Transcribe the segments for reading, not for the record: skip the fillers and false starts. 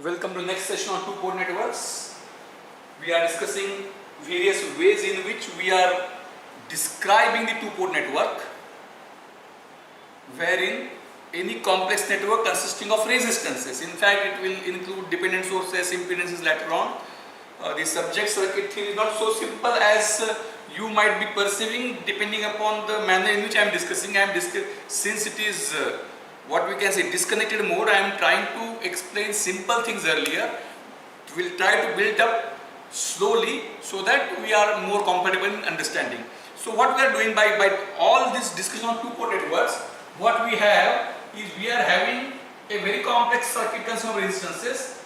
Welcome to next session on two-port networks. We are discussing various ways in which we are describing the two-port network, wherein any complex network consisting of resistances. In fact, it will include dependent sources, impedances later on. The subject circuit theory is not so simple as you might be perceiving, depending upon the manner in which I am discussing. Since it is what we can say disconnected mode, I am trying to explain simple things earlier. We will try to build up slowly so that we are more comfortable in understanding. So what we are doing by all this discussion on two-port networks, what we have is we are having a very complex circuit consisting of resistances.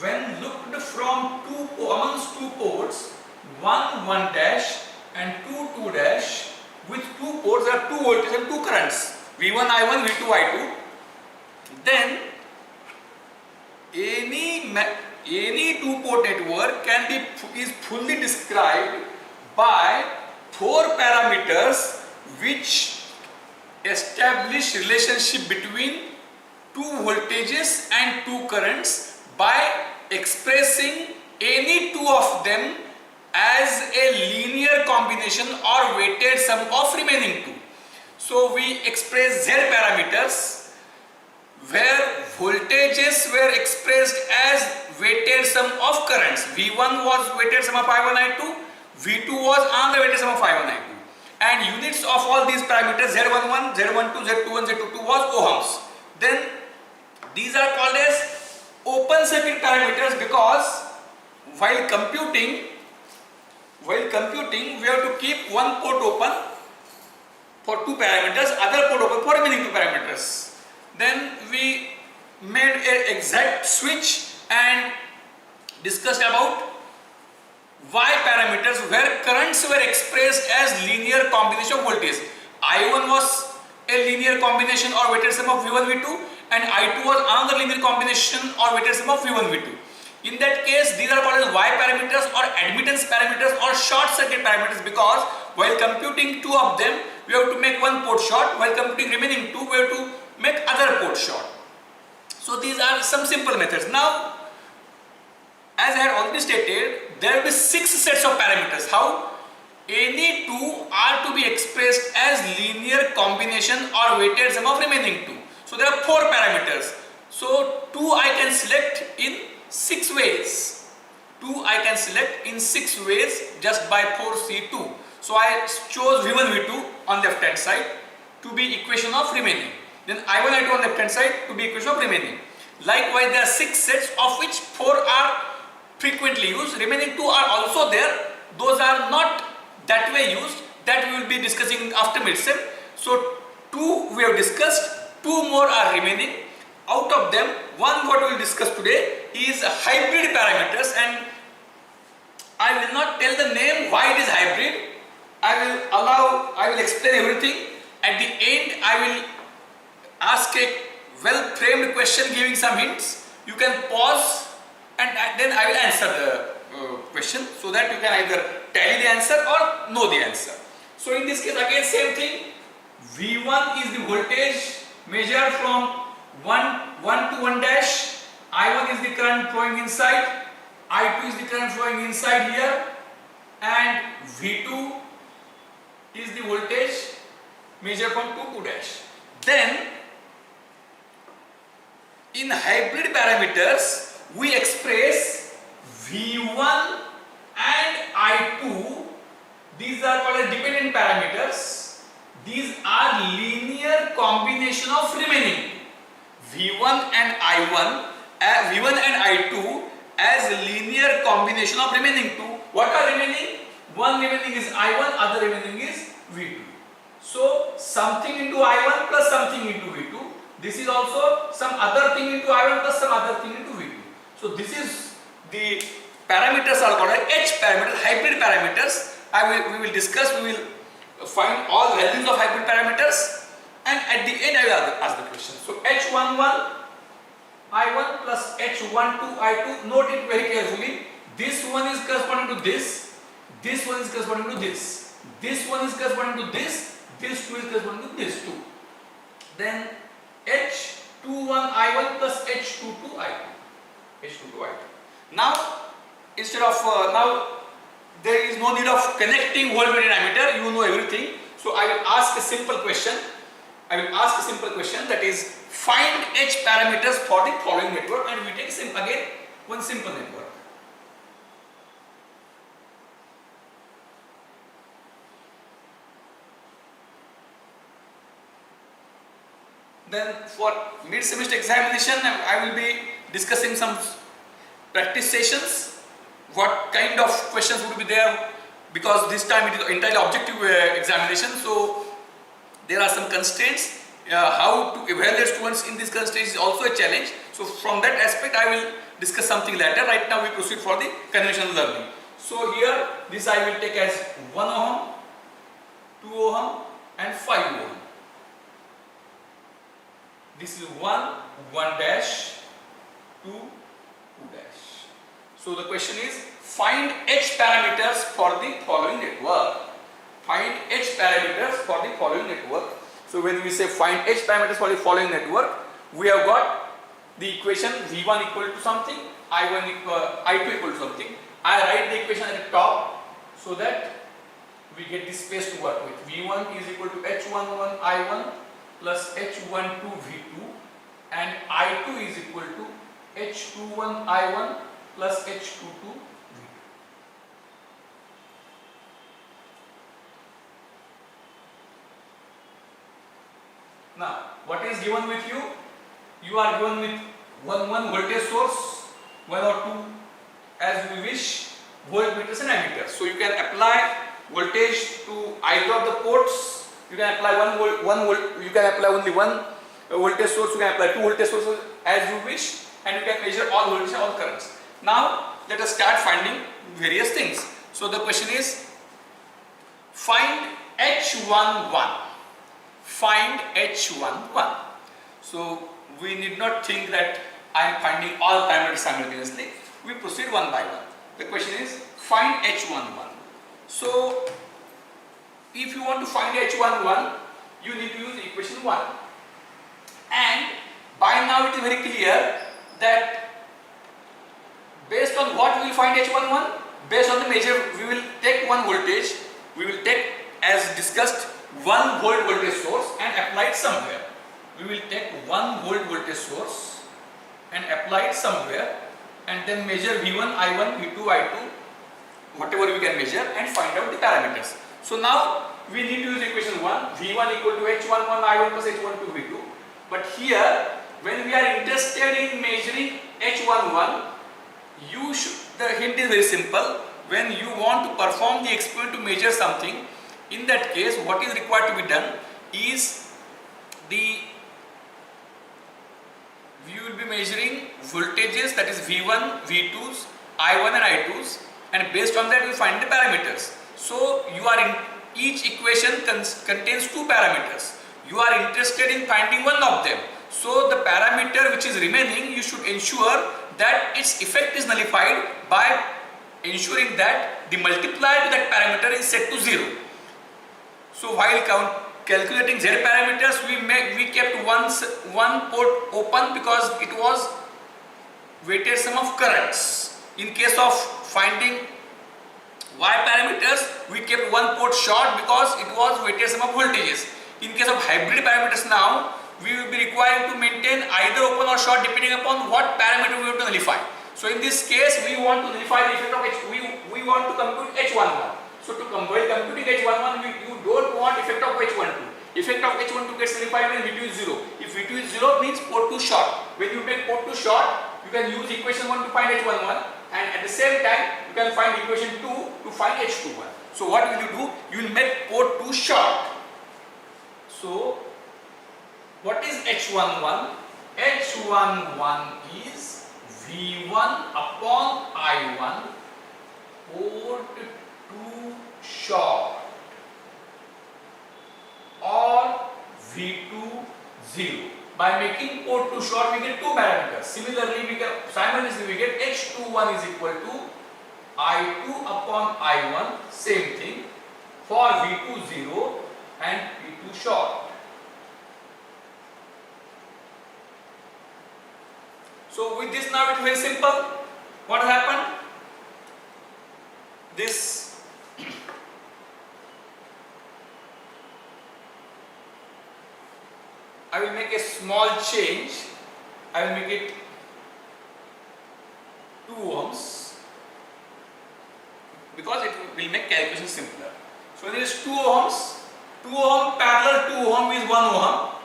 When looked from amongst two ports, 1 dash and 2 dash, with two ports there are two voltages and two currents, V1 I1, V2 I2. Then any two-port network is fully described by four parameters which establish relationship between two voltages and two currents by expressing any two of them as a linear combination or weighted sum of remaining two. So we express Z parameters where voltages were expressed as weighted sum of currents. V1 was weighted sum of I1 I2, V2 was another weighted sum of I1 I2, and units of all these parameters Z11, Z12, Z21, Z22 was ohms. Then these are called as open circuit parameters because while computing we have to keep one port open for two parameters, other port open for remaining two parameters. Then we made an exact switch and discussed about Y parameters where currents were expressed as linear combination of voltage. I1 was a linear combination or weighted sum of V1 V2, and I2 was another linear combination or weighted sum of V1 V2. In that case, these are called as Y parameters or admittance parameters or short circuit parameters because while computing two of them, we have to make one port short, while computing remaining two, we have to make other port short. So these are some simple methods. Now, as I had already stated, there will be 6 sets of parameters. How? Any two are to be expressed as linear combination or weighted sum of remaining two. So there are 4 parameters. So 2 I can select in 6 ways. 2 I can select in 6 ways just by 4C2. So I chose V1 V2 on left hand side to be equation of remaining. Then I1 I2 on left hand side to be equation of remaining. Likewise, there are 6 sets of which 4 are frequently used. Remaining 2 are also there. Those are not that way used. That we will be discussing after midterm. So 2 we have discussed. 2 more are remaining. Out of them, one what we will discuss today is hybrid parameters, and I will not tell the name why it is hybrid. I will explain everything. At the end, I will ask a well-framed question giving some hints. You can pause and then I will answer the question so that you can either tally the answer or know the answer. So in this case, again same thing. V1 is the voltage measured from 1 to 1 dash. I1 is the current flowing inside. I2 is the current flowing inside here, and V2 is the voltage measured from 2 to dash. Then in hybrid parameters we express V1 and I2. These are called as dependent parameters. These are linear combination of remaining V1 and I2 as linear combination of remaining two. What are remaining? One remaining is I1, other remaining is V2. So something into I1 plus something into V2. This is also some other thing into I1 plus some other thing into V2. So this is the parameters are called H parameters, hybrid parameters. We will discuss, we will find all values of hybrid parameters, and at the end I will ask the question. So H11 I1 plus H12 I2, note it very carefully. This one is corresponding to this one is corresponding to this one is corresponding to this two is corresponding to this two. Then H21 I1 plus H22 I2. H2 to I2. Now, instead of now there is no need of connecting voltmeter and ammeter. You know everything. So I will ask a simple question. That is, find H parameters for the following network, and we take again one simple network. Then for mid-semester examination, I will be discussing some practice sessions. What kind of questions would be there, because this time it is entirely objective examination. So there are some constraints. How to evaluate students in these constraints is also a challenge. So from that aspect I will discuss something later. Right now we proceed for the conventional learning. So here this I will take as 1 ohm, 2 ohm and 5 ohm. This is 1, 1 dash, 2, 2 dash. So the question is, find H parameters for the following network. Find H parameters for the following network. So when we say find H parameters for the following network, we have got the equation V1 equal to something, I2 equal to something. I write the equation at the top so that we get this space to work with. V1 is equal to H11 I1 plus H12 V2, and I2 is equal to H21 I1 plus H22 V2. Now, what is given with you? You are given with one voltage source, 1 or 2 as you wish, voltmeters and ammeters. So you can apply voltage to either of the ports. You can apply you can apply only one voltage source, you can apply 2 voltage sources as you wish, and you can measure all voltage and all currents. Now let us start finding various things. So the question is, find H11. Find H11. So we need not think that I am finding all parameters simultaneously. We proceed one by one. The question is, find H11. So if you want to find H11, you need to use equation 1. And by now it is very clear that based on what we will find H11, based on the measure, we will take one voltage, we will take, as discussed, 1 volt voltage source and apply it somewhere. We will take 1 volt voltage source and apply it somewhere, and then measure V1, I1, V2, I2, whatever we can measure, and find out the parameters. So now we need to use equation 1, V1 equal to H11 I1 plus H12 V2. But here, when we are interested in measuring H11, the hint is very simple. When you want to perform the experiment to measure something, in that case what is required to be done is we will be measuring voltages, that is V1, V2s, I1 and I2s, and based on that we find the parameters. So each equation contains 2 parameters. You are interested in finding one of them. So the parameter which is remaining, you should ensure that its effect is nullified by ensuring that the multiplier to that parameter is set to 0. So while calculating Z parameters, we kept one port open because it was weighted sum of currents. In case of finding Y parameters, we kept one port short because it was weighted sum of voltages. In case of hybrid parameters now, we will be required to maintain either open or short depending upon what parameter we want to nullify. So in this case, we want to nullify the effect of H. We want to compute H11. So while computing H11, you don't want effect of H12. Effect of H12 gets nullified when V2 is 0. If V2 is 0 means port 2 short. When you make port 2 short, you can use equation 1 to find H11, and at the same time you can find equation 2 to find H21. So what will you do? You will make port 2 short. So what is H11? H11 is V1 upon I1 port 2 short, or V2 0. By making port 2 short, we get 2 parameters. Similarly, simultaneously we get H21 is equal to I2 upon I1, same thing, for V2 0 and V2 short. So with this now it's very simple. What has happened? This I will make a small change. I will make it 2 ohms because it will make calculation simpler. So there is 2 ohms. 2 ohm parallel 2 ohm is 1 ohm.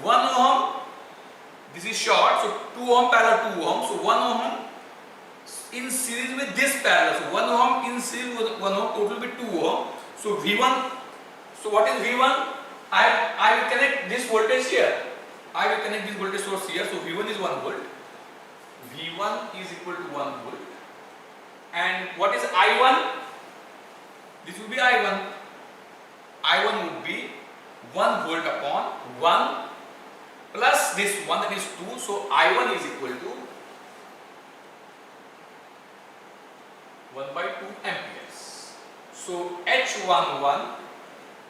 1 ohm, this is short, so 2 ohm parallel 2 ohm. So 1 ohm in series with this parallel. So 1 ohm in series with 1 ohm, total will be 2 ohm. So V1, so what is V1? I will connect this voltage here. I will connect this voltage source here. So V1 is 1 volt. V1 is equal to 1 volt. And what is I1? This will be I1. I1 would be 1 volt upon 1 plus this 1, that is 2. So I1 is equal to 1 by 2 amperes. So H11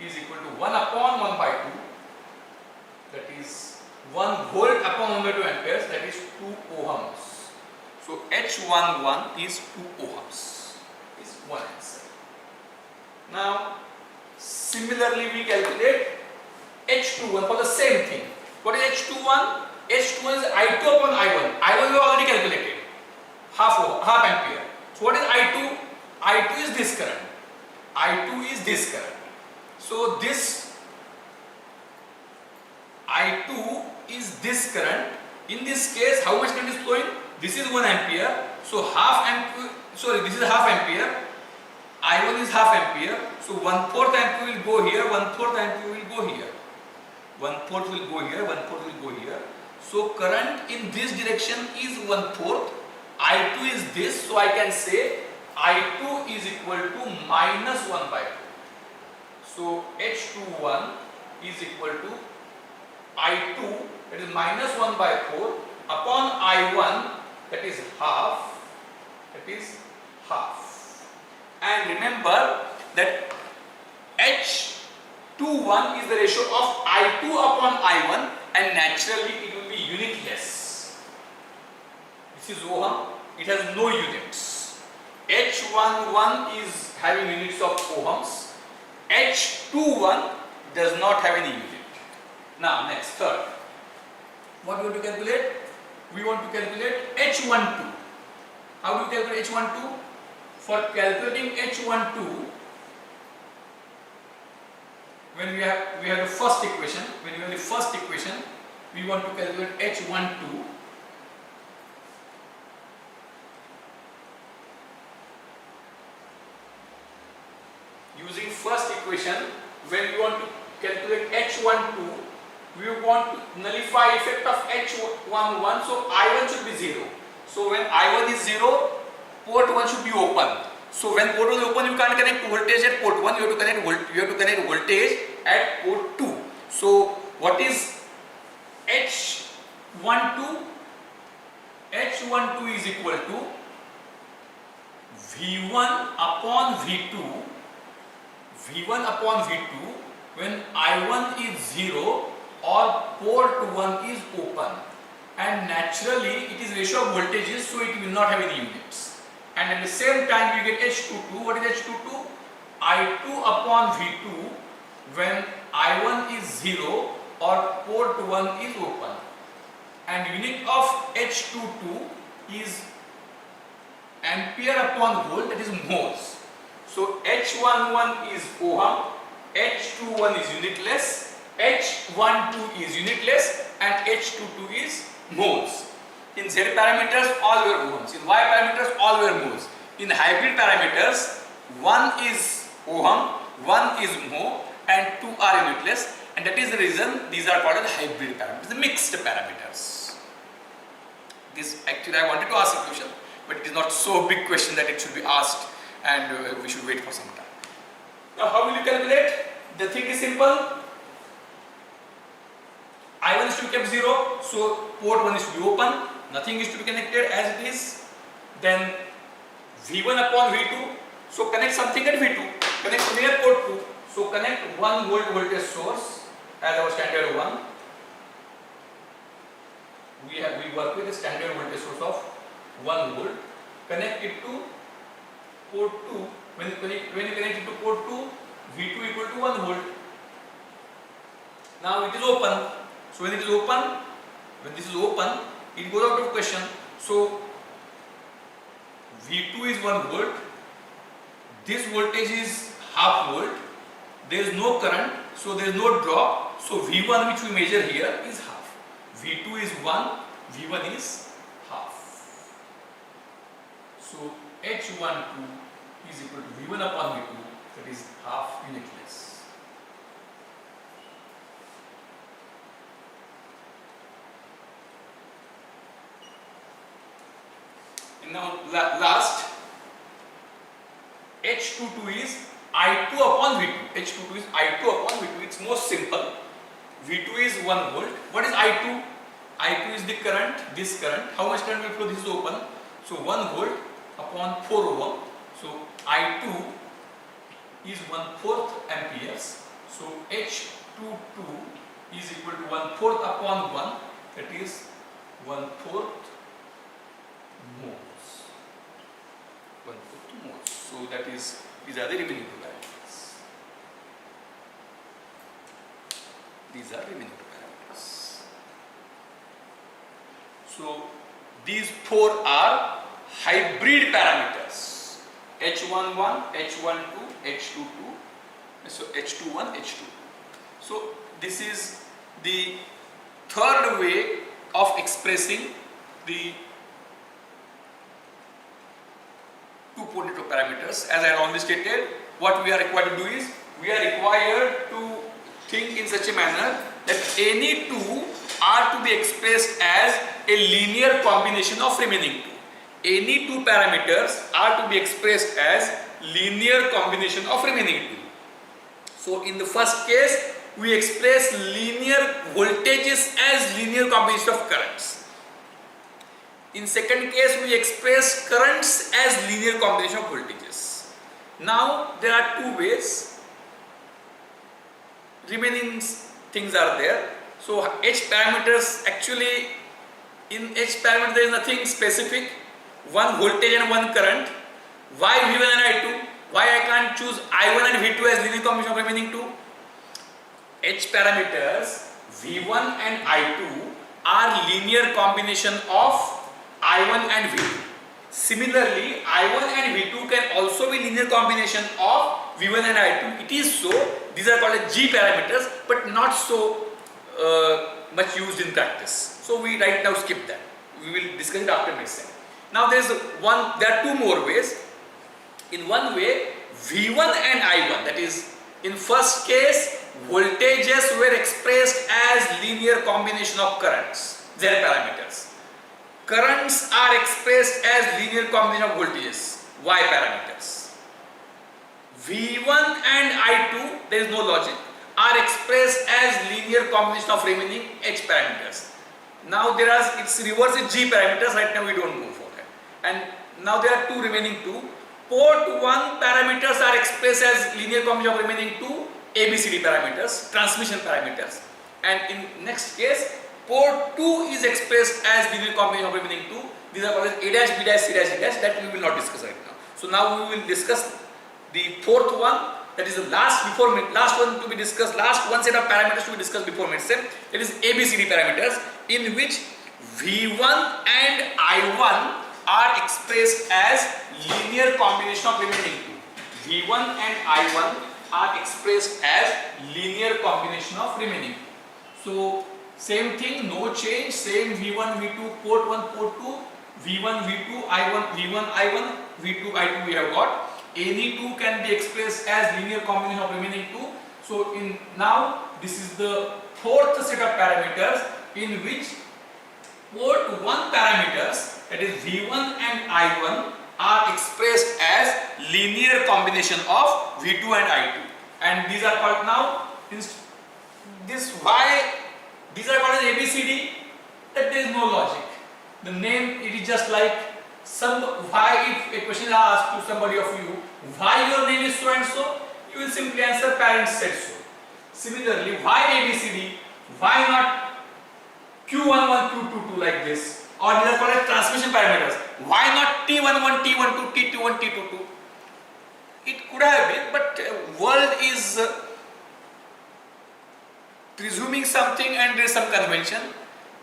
is equal to 1 upon 1 by 2, that is 1 volt upon 1 by 2 amperes, that is 2 ohms. So H11 is 2 ohms, is one answer. Now similarly we calculate H21 for the same thing. What is H21? H21 is I2 upon I1. I1 we already calculated, half ampere. So what is I2? I2 is this current. I2 is this current. So this I2 is this current. In this case, how much current is flowing? This is 1 ampere. So this is half ampere. I1 is half ampere. So 1/4 ampere will go here, 1/4 ampere will go here. 1/4 will go here, 1/4 will go here. So current in this direction is 1/4. I2 is this. So I can say I2 is equal to minus 1 by 2. So H21 is equal to I2, that is minus 1 by 4 upon I1, that is half, And remember that H21 is the ratio of I2 upon I1, and naturally it will be unitless. This is ohm, it has no units. H11 is having units of ohms. H21 does not have any unit. Now next, third. What we want to calculate? We want to calculate H12. How do we calculate H12? For calculating H12, when we have the first equation, we want to calculate H12. Using first equation, when we want to calculate H12, we want to nullify effect of H11, so I1 should be 0. So when I1 is 0, port 1 should be open. So when port 1 is open, you can't connect voltage at port 1, you have to connect voltage at port 2. So what is H12? H12 is equal to V1 upon V2. V1 upon V2 when I1 is 0 or port 1 is open, and naturally it is ratio of voltages, so it will not have any units. And at the same time we get H22. What is H22? I2 upon V2 when I1 is 0 or port 1 is open, and unit of H22 is ampere upon volt, that is moles. So H11 is ohm, H21 is unitless, H12 is unitless, and H22 is moles. In Z parameters all were ohms, in Y parameters all were moles. In hybrid parameters 1 is ohm, 1 is mho, and 2 are unitless, and that is the reason these are called as hybrid parameters, the mixed parameters. This actually I wanted to ask a question, but it is not so big question that it should be asked, and we should wait for some time. Now how will you calculate? The thing is simple. I1 is to be kept 0, so port 1 is to be open, nothing is to be connected as it is. Then V1 upon V2, so connect something at V2, connect something at port 2. So connect 1 volt voltage source as our standard one. we work with a standard voltage source of 1 volt. Connect it to port 2. When you connect it to port 2, V2 equal to 1 volt. Now it is open. So when it is open, when this is open, it goes out of question. So V2 is 1 volt. This voltage is half volt. There is no current, so there is no drop. So V1 which we measure here is half. V2 is 1, V1 is half. So H12 is equal to V1 upon V2, that is half unitless. And now last, H22 is I2 upon V2. H22 is I2 upon V2. It's most simple. V2 is 1 volt. What is I2? I2 is the current, this current. How much current will flow? This is open. So 1 volt upon 4 ohm. So I2 is 1/4 amperes. So H22 is equal to 1/4 upon 1. That is 1/4 moles. 1/4 moles. So that is, these are the remaining two parameters. These are remaining two parameters. So these four are hybrid parameters. H11, H12, H22, so H21, H22. So this is the third way of expressing the two-port network parameters. As I had already stated, what we are required to do is, we are required to think in such a manner that any two are to be expressed as a linear combination of remaining two. Any two parameters are to be expressed as linear combination of remaining two. So in the first case, we express linear voltages as linear combination of currents. In second case, we express currents as linear combination of voltages. Now there are two ways. Remaining things are there. So H parameters, actually in H parameter there is nothing specific. One voltage and one current. Why V1 and I2? Why I can't choose I1 and V2 as linear combination of remaining two? H parameters V1 and I2 are linear combination of I1 and V2. Similarly, I1 and V2 can also be linear combination of V1 and I2. It is so. These are called as G parameters, but not so much used in practice. So we right now skip that. We will discuss it after next time. Now there are two more ways. In one way, V1 and I1, that is, in first case, voltages were expressed as linear combination of currents, their parameters. Currents are expressed as linear combination of voltages, Y parameters. V1 and I2, there is no logic, are expressed as linear combination of remaining H parameters. Now it's reverse is G parameters, right now we don't go for that. And now there are two remaining two. Port 1 parameters are expressed as linear combination of remaining two ABCD parameters, transmission parameters. And in next case, port 2 is expressed as linear combination of remaining two. These are called as A dash, B dash, C dash, D dash. That we will not discuss right now. So now we will discuss the fourth one. That is the last one to be discussed. Last one set of parameters to be discussed before midterm. That is ABCD parameters, in which V1 and I1 are expressed as linear combination of remaining two. V1 and I1 are expressed as linear combination of remaining two. So same thing, no change, same V1, V2, port 1, port 2, V1, V2, I1, V1, I1, V2, I2 we have got. Any two can be expressed as linear combination of remaining two. So now this is the fourth set of parameters in which port 1 parameters, that is V1 and I1, are expressed as linear combination of V2 and I2. And these are called now, these are called as ABCD, that there is no logic. The name, it is just like why, if a question is asked to somebody of you, why your name is so and so, you will simply answer parents said so. Similarly, why ABCD, why not Q11, Q22 like this, or these are called as transmission parameters. Why not T11, T12, T21, T22? It could have been, but world is presuming something and there is some convention.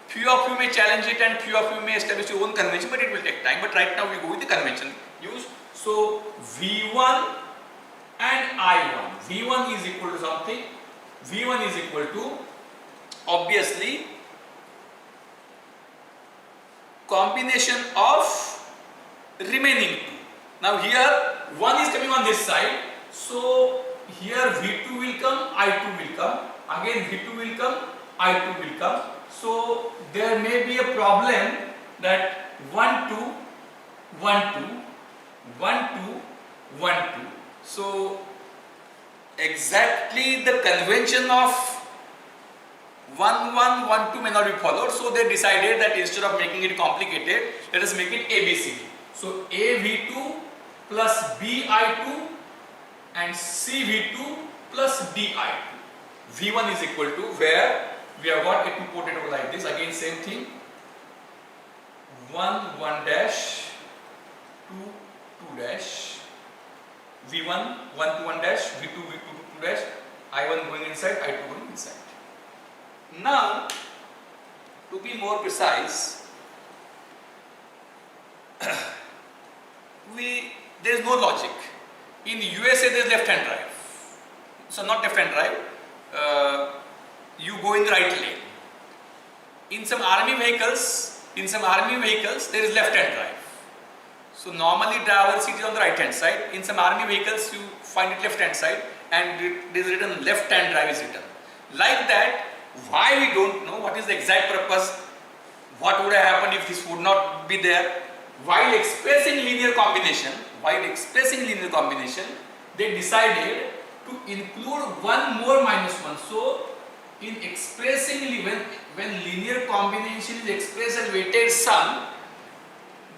Few of you may challenge it and few of you may establish your own convention, but it will take time. But right now we go with the convention used. So V1 and I1. V1 is equal to something. V1 is equal to obviously combination of remaining two. Now here 1 is coming on this side. So here V2 will come, I2 will come. Again V2 will come, I2 will come. So there may be a problem that 1 2 1 2 1 2 1 2. So exactly the convention of 1 1 1 2 may not be followed. So they decided that instead of making it complicated, let us make it ABCD. So AV2 plus BI2 and CV2 plus DI2. V1 is equal to, where we have got a two ported over like this. Again same thing, 1 1 dash 2 2 dash, V1 1 2 1 dash, V2 V2 2 dash, I1 going inside, I2 going inside. Now to be more precise, there is no logic. In USA there is left hand drive. So not left hand drive, you go in the right lane. In some army vehicles there is left hand drive. So normally driver seat is on the right hand side. In some army vehicles you find it left hand side and it is written left hand drive is written. Like that, why we don't know what is the exact purpose, what would have happened if this would not be there. While expressing linear combination, they decided to include one more minus one. So in expressing, when linear combination is expressed as weighted sum,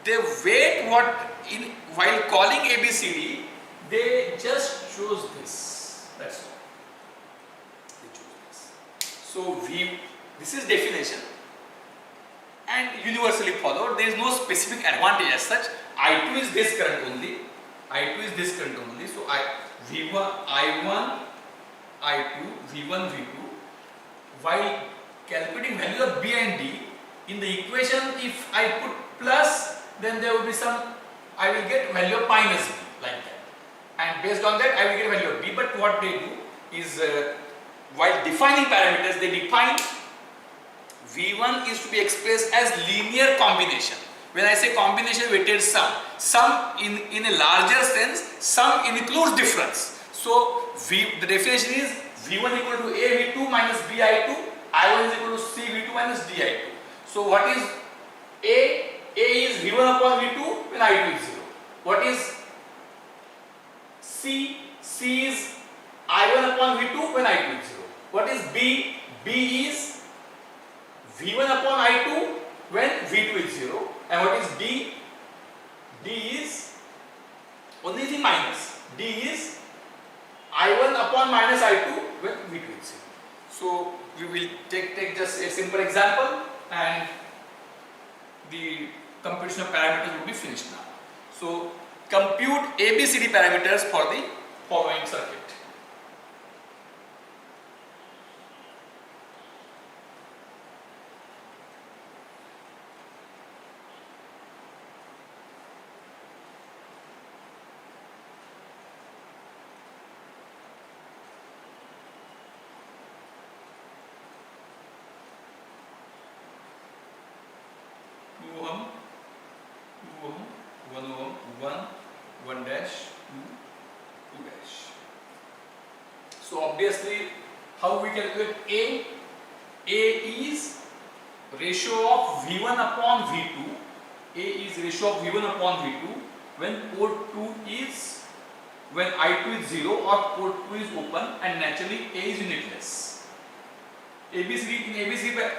they weight while calling ABCD, they just chose this. That's all. They chose this. So this is definition and universally followed. There is no specific advantage as such. I2 is this current only. So V1, I1, I2, V1, V2. While calculating value of B and D, in the equation if I put plus, then there will be I will get value of minus B, like that. And based on that I will get value of B. But what they do is, while defining parameters, they define V1 is to be expressed as linear combination. When I say combination weighted sum in a larger sense, sum includes difference. So the definition is V1 equal to AV2 minus BI2, I1 is equal to CV2 minus DI2. So what is A? A is V1 upon V2 when I2 is 0. What is C? C is I1 upon V2 when I2 is 0. What is B? B is V1 upon I2 when V2 is 0. And what is D? D is only thing minus. D is I1 upon minus I2 when V2 is 0. So we will take just a simple example and the computation of parameters will be finished now. So compute ABCD parameters for the following circuit. So obviously, how we calculate A? A is ratio of V1 upon V2. A is ratio of V1 upon V2 when port 2 is, when I2 is 0 or port 2 is open, and naturally A is unitless. ABCD, in ABCD,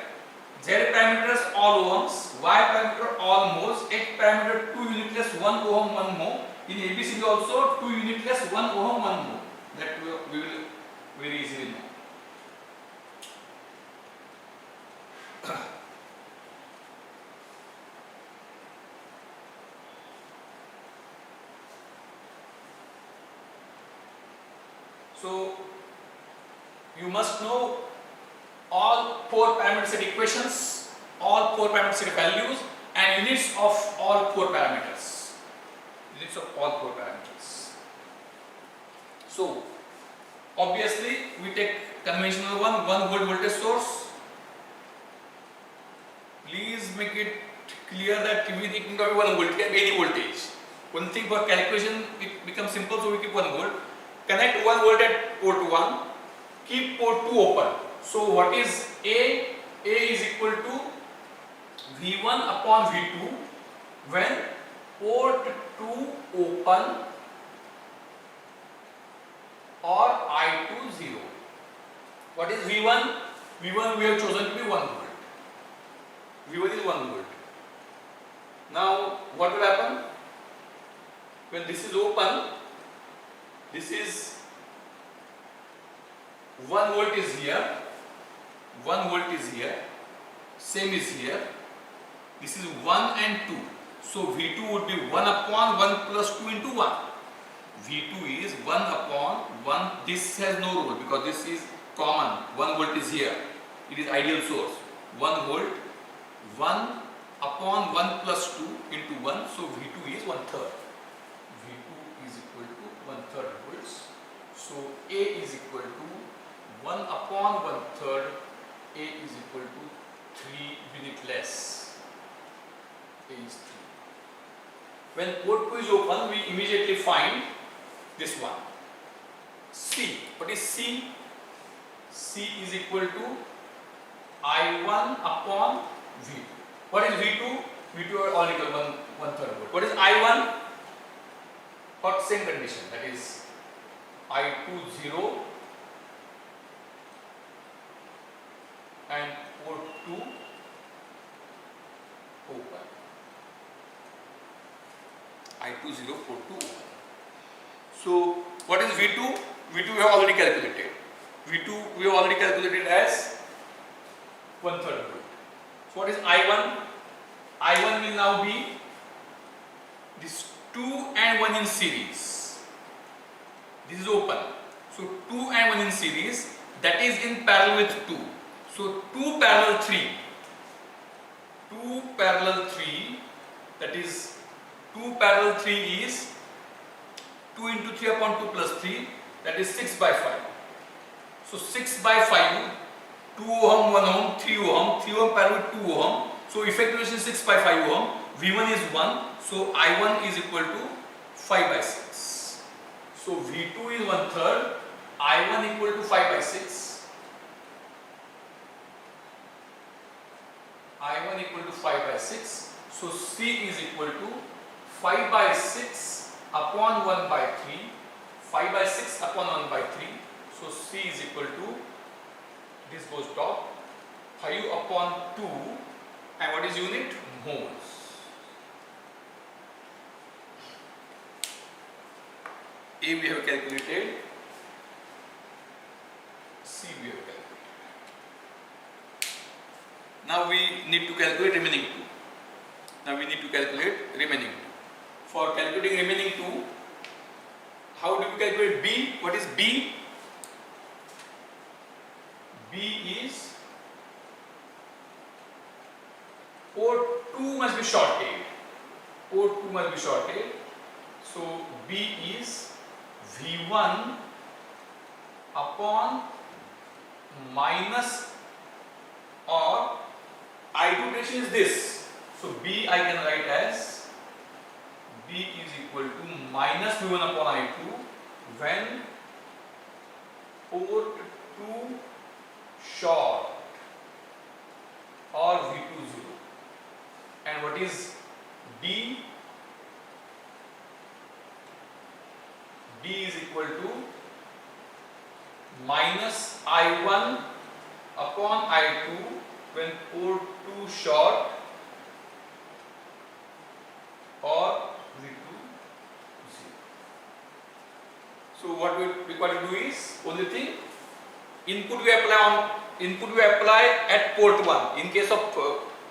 Z parameters all ohms, Y parameter all mhos, X parameter 2 unitless 1 ohm 1 mho. In ABCD also 2 unitless 1 ohm 1 mho. That we will very easily know. So you must know all four parameter set equations, all four parameter set values, and units of all four parameters. Units of all four parameters. So obviously we take conventional one 1 volt voltage source. Please make it clear that we think of 1 volt, it can be any voltage. One thing for calculation it becomes simple, so we keep 1 volt. Connect 1 volt at port 1, keep port 2 open. So what is A? A is equal to V1 upon V2 when port 2 open or I2 0. What is V1? V1 we have chosen to be 1 volt. V1 is 1 volt. Now what will happen? When this is open, this is 1 volt is here, 1 volt is here, same is here. This is 1 and 2. So V2 would be 1 upon 1 plus 2 into 1. V2 is 1 upon 1. This has no rule because this is common. 1 volt is here. It is ideal source. 1 volt, 1 upon 1 plus 2 into 1. So V2 is 1/3. V2 is equal to 1/3 volts. So A is equal to 1 upon 1/3. A is equal to 3 unit less. A is 3. When port 2 is open, we immediately find this one. C. What is C? C is equal to I1 upon V2. What is V2? V2 are all equal 1/3 volt. What is I1? For same condition, that is I2 0 and port 2 open. I2 0, port 2 open. So what is V2? V2 we have already calculated. V2 we have already calculated as 1/3 volt. So what is I1? I1 will now be this 2 and 1 in series. This is open. So 2 and 1 in series, that is in parallel with 2. So 2 parallel 3. 2 parallel 3, that is 2 parallel 3 is 2 into 3 upon 2 plus 3, that is 6 by 5. So 6 by 5, 2 ohm, 1 ohm, 3 ohm, 3 ohm parallel with 2 ohm. So effective resistance 6 by 5 ohm. V1 is 1. So I1 is equal to 5 by 6. So V2 is 1/3. I1 equal to 5 by 6. I1 equal to 5 by 6. So C is equal to 5 by 6 upon 1 by 3. 5 by 6 upon 1 by 3. So C is equal to, this goes top, 5 upon 2, and what is unit? Moles. A we have calculated, C we have calculated. Now we need to calculate remaining 2. Now we need to calculate remaining 2. For calculating remaining 2, how do we calculate B? What is B? B is port 2 must be shorted. Port 2 must be shorted. So B is V1 upon minus, or I2 direction is this. So B I can write as B is equal to minus V1 upon I2 when port 2 short or V2 0. And what is B? B is equal to minus I1 upon I2 when port 2 short or V2 0. So what we require to do is, only thing, input we apply at port 1. In case of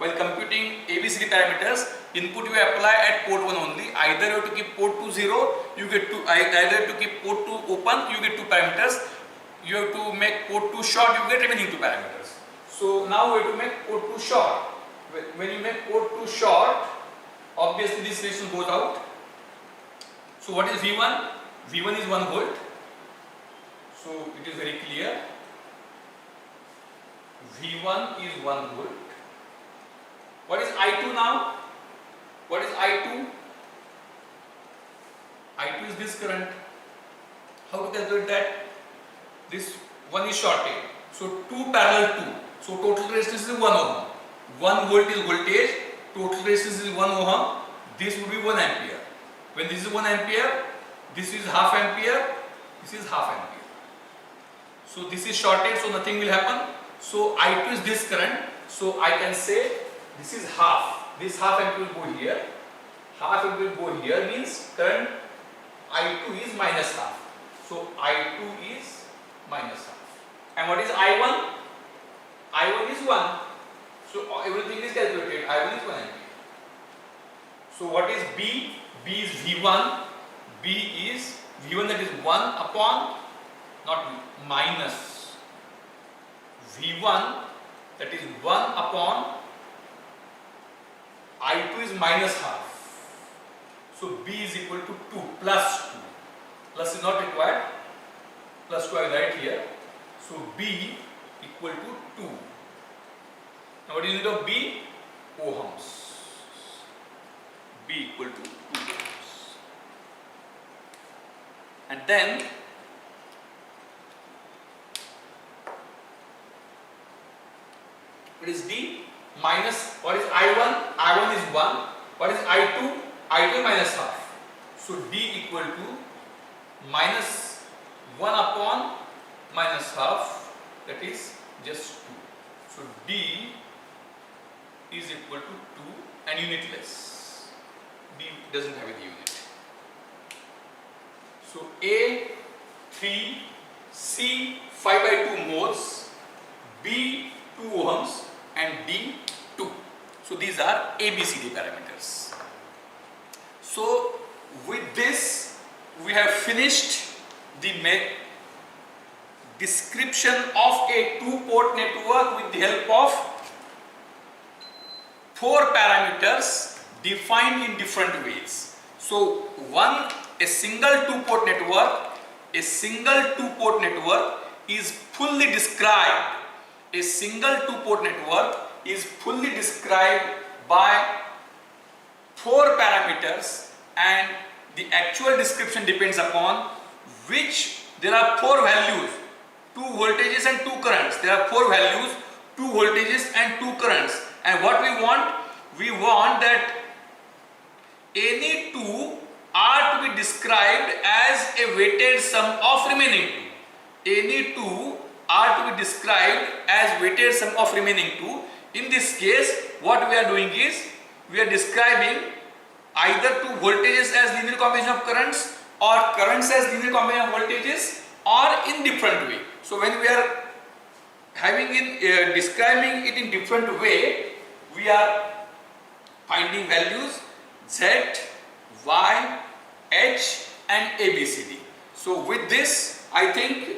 while computing ABCD parameters, input you apply at port 1 only. Either you have to keep port 2 0, you get 2, either you have to keep port 2 open, you get 2 parameters. You have to make port 2 short, you get remaining 2 parameters. So now we have to make port 2 short. When you make port 2 short, obviously this resistance goes out. So what is V1? V1 is 1 volt. So it is very clear. V1 is 1 volt. What is I2 now? What is I2? I2 is this current. How to calculate that? This one is shorted. So 2 parallel 2. So total resistance is 1 ohm. 1 volt is voltage. Total resistance is 1 ohm. This would be 1 ampere. When this is 1 ampere, this is half ampere. This is half ampere. So this is shorted, so nothing will happen. So I2 is this current. So I can say this is half. This half ampere will go here. Half ampere will go here, means current I2 is minus half. So I2 is minus half. And what is I1? I1 is 1. So everything is calculated. I1 is 1 ampere. So what is B? B is V1. B is V1, that is 1 upon, not minus, V1, that is 1 upon, I2 is minus half. So B is equal to 2 plus 2. Plus is not required. Plus 2 I will write here. So B equal to 2. Now what is the unit of B? Ohms. B equal to 2 ohms. And then what is D? Minus, what is I1? I1 is 1. What is I2? I2 minus half. So D equal to minus 1 upon minus half, that is just 2. So D is equal to 2 and unitless. D doesn't have any unit. So A 3, C 5 by 2 moles, B 2 ohms and D 2. So these are ABCD parameters. So with this we have finished the description of a 2-port network with the help of 4 parameters defined in different ways. So a single 2-port network is fully described. A single 2-port network is fully described by 4 parameters, and the actual description depends upon which there are 4 values, 2 voltages and 2 currents. There are 4 values, 2 voltages and 2 currents. And what we want that any 2 are to be described as a weighted sum of remaining 2. Any 2 are to be described as weighted sum of remaining 2. In this case, what we are doing is we are describing either 2 voltages as linear combination of currents or currents as linear combination of voltages, or in different way. So when we are describing it in different way, we are finding values Z, Y, H and ABCD. So with this, I think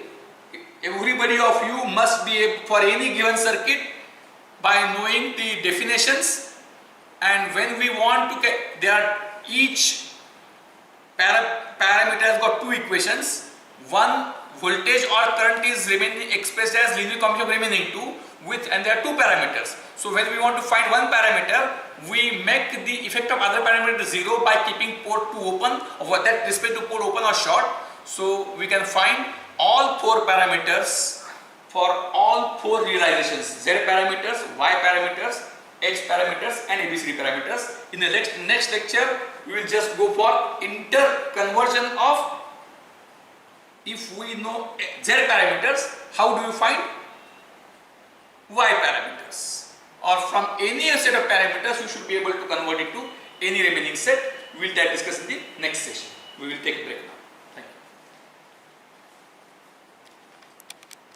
everybody of you must be able, for any given circuit, by knowing the definitions, and when we want to get, there are each parameter has got 2 equations. One voltage or current is remaining expressed as linear combination of remaining 2 with, and there are 2 parameters. So when we want to find one parameter, we make the effect of other parameter 0 by keeping port 2 open, or that respect to port open or short. So we can find all 4 parameters for all 4 realizations: Z parameters, Y parameters, H parameters and ABCD parameters. In the next lecture, we will just go for interconversion of, if we know Z parameters, how do you find Y parameters? Or from any set of parameters, you should be able to convert it to any remaining set. We will discuss in the next session. We will take a break now.